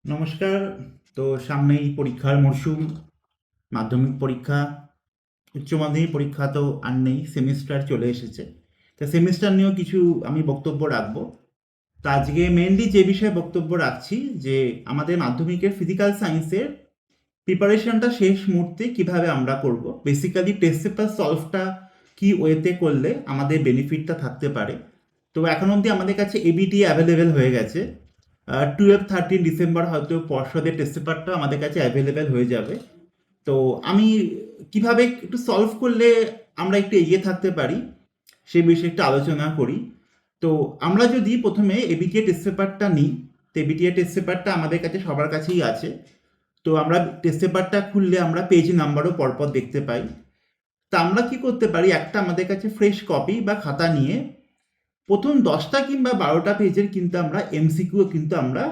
নমস্কার। তো সামনেই পরীক্ষার মরশুম, মাধ্যমিক পরীক্ষা, উচ্চ মাধ্যমিক পরীক্ষা তো আর নেই, সেমিস্টার চলে এসেছে। তা সেমিস্টার নিয়েও কিছু আমি বক্তব্য রাখবো। তা আজকে মেনলি যে বিষয়ে বক্তব্য রাখছি যে আমাদের মাধ্যমিকের ফিজিক্যাল সায়েন্সের প্রিপারেশনটা শেষ মুহূর্তে কিভাবে আমরা করব, বেসিক্যালি টেস্ট পেপার সলভটা কি ওয়েতে করলে আমাদের বেনিফিটটা থাকতে পারে। তো এখন অবধি আমাদের কাছে এবিটি অ্যাভেলেবেল হয়ে গেছে। 12-13 ডিসেম্বর হয়তো পর্ষদের টেস্ট পেপারটা আমাদের কাছে অ্যাভেলেবেল হয়ে যাবে। তো আমি কিভাবে একটু সলভ করলে আমরা একটু এগিয়ে থাকতে পারি সেই বিষয়ে একটু আলোচনা করি। তো আমরা যদি প্রথমে এবিটিএ টেস্ট পেপারটা নিই, তো এবিটিএ টেস্ট পেপারটা আমাদের কাছে সবার কাছেই আছে। তো আমরা টেস্ট পেপারটা খুললে আমরা পেজ নাম্বারও পরপর দেখতে পাই। তা আমরা কি করতে পারি, একটা আমাদের কাছে ফ্রেশ কপি বা খাতা নিয়ে প্রথম 10টা কিংবা 12টা পেজের কিন্তু আমরা এমসিকিউ কিন্তু আমরা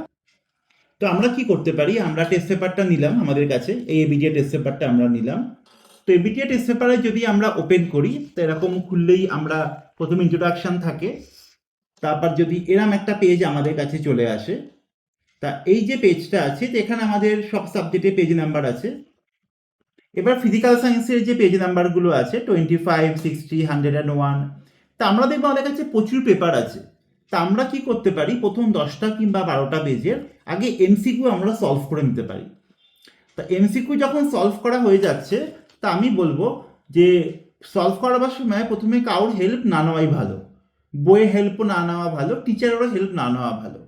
কি করতে পারি, আমরা টেস্ট পেপারটা নিলাম আমাদের কাছে, এই এবিটিএ টেস্ট পেপারটা আমরা নিলাম। তো এবিটিএ টেস্ট পেপারে যদি আমরা ওপেন করি, তো এরকম খুললেই আমরা প্রথম ইন্ট্রোডাকশন থাকে, তারপর যদি এরম একটা পেজ আমাদের কাছে চলে আসে, তা এই যে পেজটা আছে, তো এখানে আমাদের সব সাবজেক্টে পেজ নাম্বার আছে। এবার ফিজিক্যাল সায়েন্সের যে পেজ নাম্বারগুলো আছে 25, 60, 101, তা আমরা দেখবো আমাদের কাছে প্রচুর পেপার আছে। তা আমরা কি করতে পারি, প্রথম 10টা কিংবা 12টা পেজের আগে এমসিকিউ আমরা সলভ করে নিতে পারি। তা এমসিকিউ যখন সলভ করা হয়ে যাচ্ছে, তা আমি বলবো যে সলভ করাবার সময় প্রথমে কারোর হেল্প না নেওয়াই ভালো, বইয়ের হেল্পও না নেওয়া ভালো, টিচারেরও হেল্প না নেওয়া ভালো।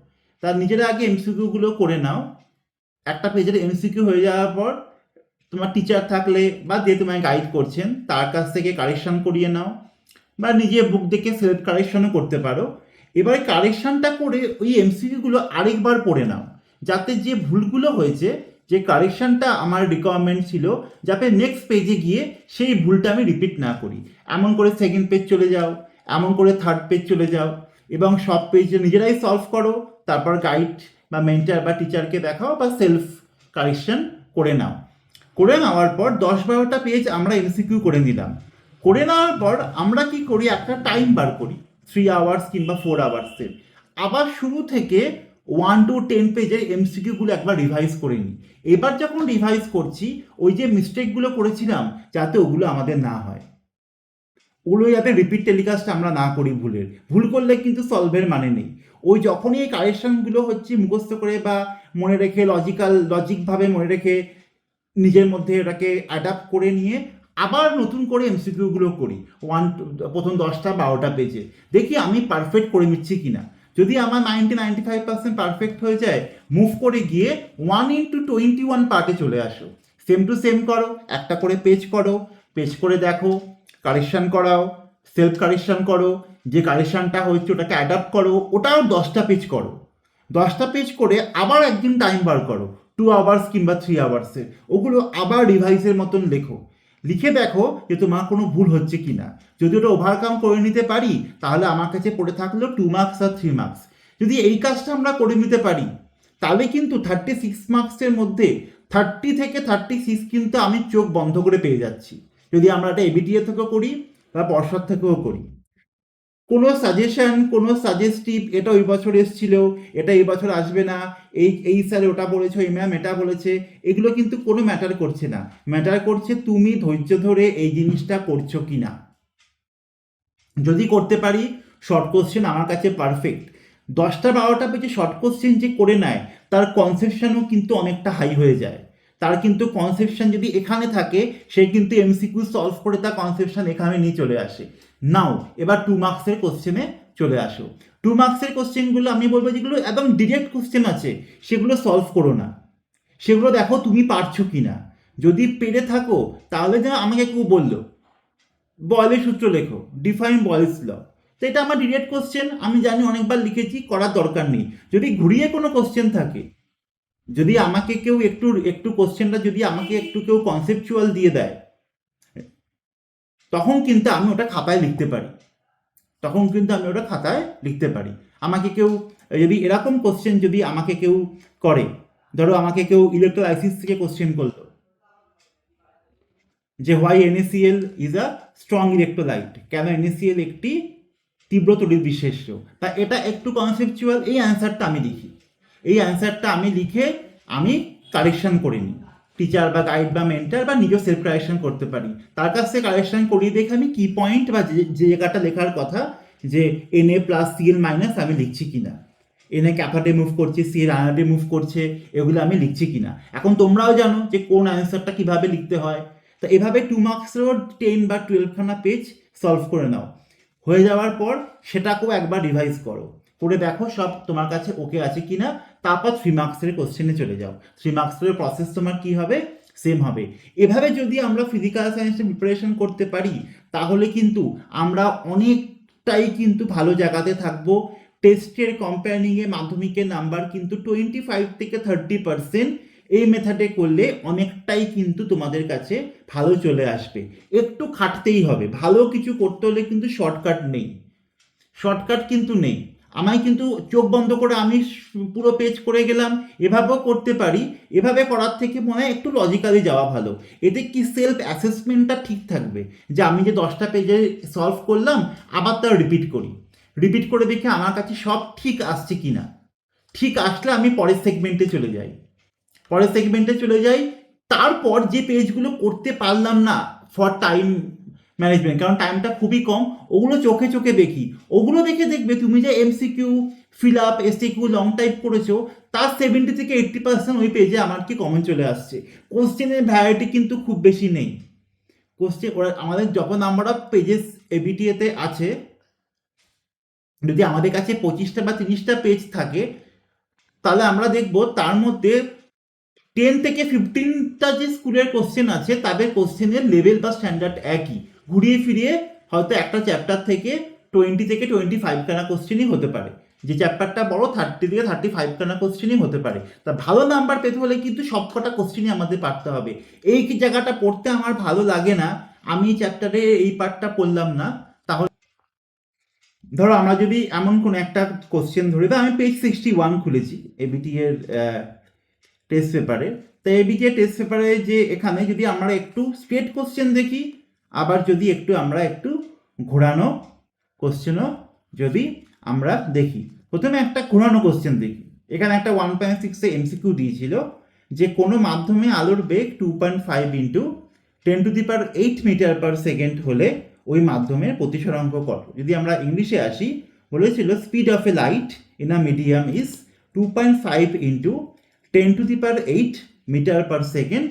তার নিজেরা আগে এমসিকিউগুলো করে নাও। একটা পেজের এমসিকিউ হয়ে যাওয়ার পর তোমার টিচার থাকলে বা যে তোমায় গাইড করছেন তার কাছ থেকে কারেকশন করিয়ে নাও, বা নিজে বুক দেখে সেলফ কারেকশনও করতে পারো। এবার কারেকশনটা করে ওই এমসিকিউগুলো আরেকবার পড়ে নাও, যাতে যে ভুলগুলো হয়েছে, যে কারেকশনটা আমার রিকোয়ারমেন্ট ছিল, যাতে নেক্সট পেজে গিয়ে সেই ভুলটা আমি রিপিট না করি। এমন করে সেকেন্ড পেজ চলে যাও, এমন করে থার্ড পেজ চলে যাও, এবং সব পেজ নিজেরাই সলভ করো। তারপর গাইড বা মেন্টার বা টিচারকে দেখাও বা সেলফ কারেকশন করে নাও। করে নেওয়ার পর 10-12টা পেজ আমরা এমসিকিউ করে নিলাম। করে নেওয়ার পর আমরা কি করি, একটা টাইম বার করি 3 আওয়ার্স কিংবা 4 আওয়ার্সের। আবার শুরু থেকে 1 to 10 পেজের এমসিকিউগুলো একবার রিভাইজ করে নিই। এবার যখন রিভাইজ করছি, ওই যে মিস্টেকগুলো করেছিলাম যাতে ওগুলো আমাদের না হয়, ওগুলো যাতে রিপিট টেলিকাস্ট আমরা না করি। ভুল করলে কিন্তু সলভের মানে নেই। ওই যখনই এই কারেকশনগুলো হচ্ছে মুখস্থ করে বা মনে রেখে লজিকভাবে মনে রেখে নিজের মধ্যে এটাকে অ্যাডাপ্ট করে নিয়ে আবার নতুন করে এমসিকিউগুলো করি। প্রথম 10টা-12টা পেজে দেখি আমি পারফেক্ট করে নিচ্ছি কিনা। যদি আমার 90-95% পারফেক্ট হয়ে যায়, মুভ করে গিয়ে 1 into 21 পার্টে চলে আসো। সেম টু সেম করো, একটা করে পেজ করো, পেজ করে দেখো, কারেকশন করাও, সেলফ কারেকশন করো, যে কারেকশনটা হচ্ছে ওটাকে অ্যাডাপ্ট করো, ওটাও 10টা পেজ করো। 10টা পেজ করে আবার একদিন টাইম বার করো, 2 আওয়ার্স কিংবা 3 আওয়ার্সের, ওগুলো আবার রিভাইসের মতন লেখো। লিখে দেখো যে তোমার কোনো ভুল হচ্ছে কি না। যদি ওটা ওভারকাম করে নিতে পারি, তাহলে আমার কাছে পড়ে থাকলো 2 মার্কস আর 3 মার্কস। যদি এই কাজটা আমরা করে নিতে পারি, তাহলে কিন্তু 36 মার্কসের মধ্যে 30 থেকে 36 কিন্তু আমি চোখ বন্ধ করে পেয়ে যাচ্ছি, যদি আমরা এটা এবিটিএ থেকেও করি বা পর্ষদ থেকেও করি। কোনো সাজেশন, কোনো সাজেস্টিভ, এটা ওই বছর এসেছিল, এটা এই বছর আসবে না, এই স্যার ওটা বলেছে, এই ম্যাম এটা বলেছে, এগুলো কিন্তু কোনো ম্যাটার করছে না। ম্যাটার করছে তুমি ধৈর্য ধরে এই জিনিসটা করছো কি না। যদি করতে পারি, শর্ট কোশ্চেন আমার কাছে পারফেক্ট। 10টা-12টা পেজে শর্ট কোশ্চেন যে করে নেয়, তার কনসেপশনও কিন্তু অনেকটা হাই হয়ে যায়। তার কিন্তু কনসেপশন যদি এখানে থাকে, সে কিন্তু এমসিকিউ সলভ করে তার কনসেপশন এখানে নিয়ে চলে আসে। নাও এবার 2 মার্কসের কোশ্চেনে চলে আসো। 2 মার্কসের কোশ্চেনগুলো আমি বলবো, যেগুলো একদম ডিরেক্ট কোশ্চেন আছে, সেগুলো সলভ করো না। সেগুলো দেখো তুমি পারছো কি না। যদি পেরে থাকো, তাহলে যেন আমাকে কেউ বললো বয়েলের সূত্র লেখো, ডিফাইন বয়েলস ল। তো এটা আমার ডিরেক্ট কোশ্চেন, আমি জানি, অনেকবার লিখেছি, করার দরকার নেই। যদি ঘুরিয়ে কোনো কোশ্চেন থাকে, যদি আমাকে কেউ একটু একটু কোশ্চেনটা যদি আমাকে একটু কেউ কনসেপচুয়াল দিয়ে দেয়, তখন কিন্তু আমি ওটা খাতায় লিখতে পারি। আমাকে কেউ যদি এরকম কোশ্চেন যদি আমাকে কেউ করে, ধরো আমাকে কেউ ইলেকট্রোলাইসিস থেকে কোশ্চেন করলো যে why NaCl is a strong electrolyte, কেন NaCl একটি তীব্র তড়িৎ বিশেষ্য, তা এটা একটু কনসেপচুয়াল। এই অ্যান্সারটা আমি লিখে আমি কারেকশন করিনি, টিচার বা গাইড বা মেন্টার বা নিজেও সেলফ কারেকশন করতে পারি, তার কাছ থেকে কারেকশন করিয়ে দেখে আমি কি পয়েন্ট বা যে জায়গাটা লেখার কথা, যে NA প্লাস CL মাইনাস আমি লিখছি কিনা, NA ক্যাপাটে মুভ করছে, CL আনাডে মুভ করছে, এগুলো আমি লিখছি কিনা। এখন তোমরাও জানো যে কোন অ্যান্সারটা কিভাবে লিখতে হয়। তো এভাবে 2 মার্কসেরও 10 বা 12খানা পেজ সলভ করে নাও। হয়ে যাওয়ার পর সেটাকেও একবার রিভাইজ করো, করে দেখো সব তোমার কাছে ওকে আছে কিনা। তারপর 3 মার্কসের কোশ্চেনে চলে যাও। 3 মার্কসের প্রসেস তোমার কি হবে, সেম হবে। এভাবে যদি আমরা ফিজিক্যাল সায়েন্সে প্রিপারেশন করতে পারি, তাহলে কিন্তু আমরা অনেকটাই কিন্তু ভালো জায়গাতে থাকবো। টেস্টের কম্পেয়ারিংয়ে মাধ্যমিকের নাম্বার কিন্তু 25 থেকে 30% এই মেথডে করলে অনেকটাই কিন্তু তোমাদের কাছে ভালো চলে আসবে। একটু খাটতেই হবে, ভালো কিছু করতে হলে কিন্তু শর্টকাট নেই, শর্টকাট কিন্তু নেই। আমায় কিন্তু চোখ বন্ধ করে আমি পুরো পেজ করে গেলাম, এভাবেও করতে পারি। এভাবে করার থেকে মনে হয় একটু লজিক্যালি যাওয়া ভালো। এতে কি সেলফ অ্যাসেসমেন্টটা ঠিক থাকবে, যে আমি যে 10টা পেজে সলভ করলাম আবার তার রিপিট করি, রিপিট করে দেখে আমার কাছে সব ঠিক আসছে কিনা। ঠিক আসলে আমি পরের সেগমেন্টে চলে যাই, পরের সেগমেন্টে চলে যাই। তারপর যে পেজগুলো করতে পারলাম না ফর টাইম ম্যানেজমেন্ট, কারণ টাইমটা খুবই কম, ওগুলো চোখে চোখে দেখি। ওগুলো দেখে দেখবে তুমি যে MCQ fill up STQ long type করেছো, তার 70 থেকে 80% ওই পেজে আমার কি কমন চলে আসছে। কোশ্চেনের ভ্যারাইটি কিন্তু খুব বেশি নেই। কোশ্চেন ওরা আমাদের যখন নাম্বার অফ পেজেস ABTA-তে আছে, যদি আমাদের কাছে 25টা বা 30টা পেজ থাকে, তাহলে আমরা দেখব তার মধ্যে 10 থেকে 15টা যে স্কুলের কোশ্চেন আছে তাদের কোশ্চেনের লেভেল বা স্ট্যান্ডার্ড একই। ঘুরিয়ে ফিরিয়ে হয়তো একটা চ্যাপ্টার থেকে 20 থেকে 25 খানা কোশ্চেনই হতে পারে, যে চ্যাপ্টারটা বড় 30 থেকে 35 খানা কোশ্চেনই হতে পারে। তা ভালো নাম্বার পেতে হলে কিন্তু সবকটা কোশ্চেনই আমাদের পারতে হবে। এই কি জায়গাটা পড়তে আমার ভালো লাগে না, আমি চ্যাপ্টারে এই পার্টটা পড়লাম না, তাহলে ধরো আমরা যদি এমন কোনো একটা কোশ্চেন ধরি, তো আমি পেজ 61 খুলেছি ABT এর টেস্ট পেপারে। তো ABT টেস্ট পেপারে যে এখানে যদি আমরা একটু স্ট্রেট কোশ্চেন দেখি, আবার যদি আমরা একটু ঘোরানো কোশ্চেনও যদি আমরা দেখি। প্রথমে একটা ঘোরানো কোশ্চেন দেখি। এখানে একটা 1.6 MCQ দিয়েছিল যে কোনো মাধ্যমে আলোর বেগ 2.5 ইন্টু 10⁸ মিটার পার সেকেন্ড হলে ওই মাধ্যমের প্রতিসরাঙ্ক কত। যদি আমরা ইংলিশে আসি, বলেছিল speed of a light in a medium is 2.5 into 10⁸ metre per second,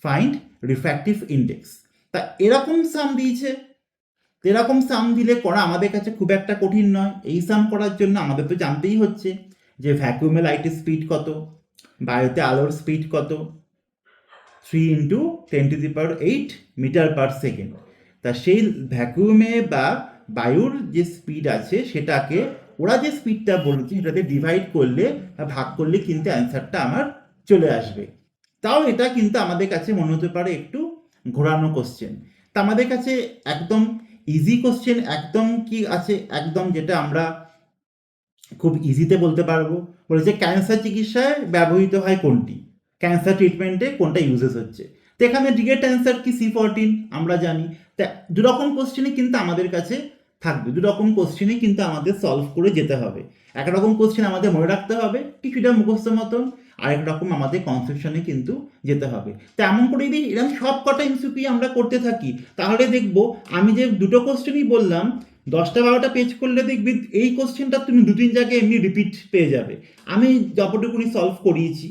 find refractive index. তা এরকম সাম দিয়েছে, এরকম সাম দিলে করা আমাদের কাছে খুব একটা কঠিন নয়। এই সাম করার জন্য আমাদের তো জানতেই হচ্ছে যে ভ্যাকুয়ামে লাইটের স্পিড কত, বায়ুতে আলোর স্পিড কত, 3 ইন্টু 10⁸ মিটার পার সেকেন্ড। তা সেই ভ্যাকুয়ামে বা বায়ুর যে স্পিড আছে সেটাকে ওরা যে স্পিডটা বলেছে সেটাতে ডিভাইড করলে বা ভাগ করলে কিন্তু অ্যান্সারটা আমার চলে আসবে। তাও এটা কিন্তু আমাদের কাছে মনে হতে পারে একটু ঘোরানো কোশ্চেন। তা আমাদের কাছে একদম ইজি কোশ্চেন একদম কি আছে, একদম যেটা আমরা খুব ইজিতে বলতে পারবো। বলেছে ক্যান্সার চিকিৎসায় ব্যবহৃত হয় কোনটি, ক্যান্সার ট্রিটমেন্টে কোনটা ইউজেস হচ্ছে। তো এখানে ডিরেক্ট অ্যান্সার কি C14 আমরা জানি। তা দুরকম কোশ্চেনই কিন্তু আমাদের কাছে থাকবে, দুরকম কোশ্চেনই কিন্তু আমাদের সলভ করে যেতে হবে। একরকম কোশ্চেন আমাদের মনে রাখতে হবে কিছুটা মুখস্থ মতন, আরেক রকম আমাদের কনসেপশনে কিন্তু যেতে হবে। তো এমন করে যদি এরকম সব কটা MCQ আমরা করতে থাকি, তাহলে দেখবো আমি যে দুটো কোশ্চেনই বললাম 10টা 12টা পেজ করলে দেখবি এই কোশ্চেনটা তুমি 2-3 জায়গায় এমনি রিপিট পেয়ে যাবে। আমি যতটুকুনি সলভ করিয়েছি,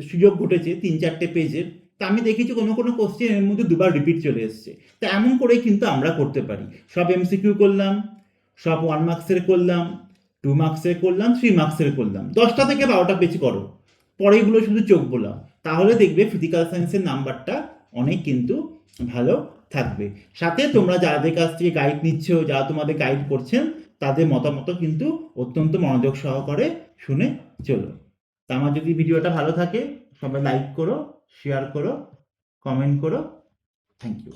সুযোগ ঘটেছে 3-4টে পেজের, তা আমি দেখেছি কোনো কোনো কোশ্চেন এর মধ্যে দুবার রিপিট চলে এসছে। তা এমন করেই কিন্তু আমরা করতে পারি। সব MCQ করলাম, সব 1 মার্কসের করলাম, 2 মার্কসের করলাম, 3 মার্কসের করলাম, 10টা থেকে 12টা পেজ করো, পরেগুলো শুধু চোখ বোলাও, তাহলে দেখবে ফিজিক্যাল সায়েন্সের নাম্বারটা অনেক কিন্তু ভালো থাকবে। সাথে তোমরা যাদের কাছ থেকে গাইড নিচ্ছ, যারা তোমাদের গাইড করছেন, তাদের মতামত কিন্তু অত্যন্ত মনোযোগ সহকারে শুনে চলো। তা আমার যদি ভিডিওটা ভালো থাকে, সবাই লাইক করো, শেয়ার করো, কমেন্ট করো। Thank you.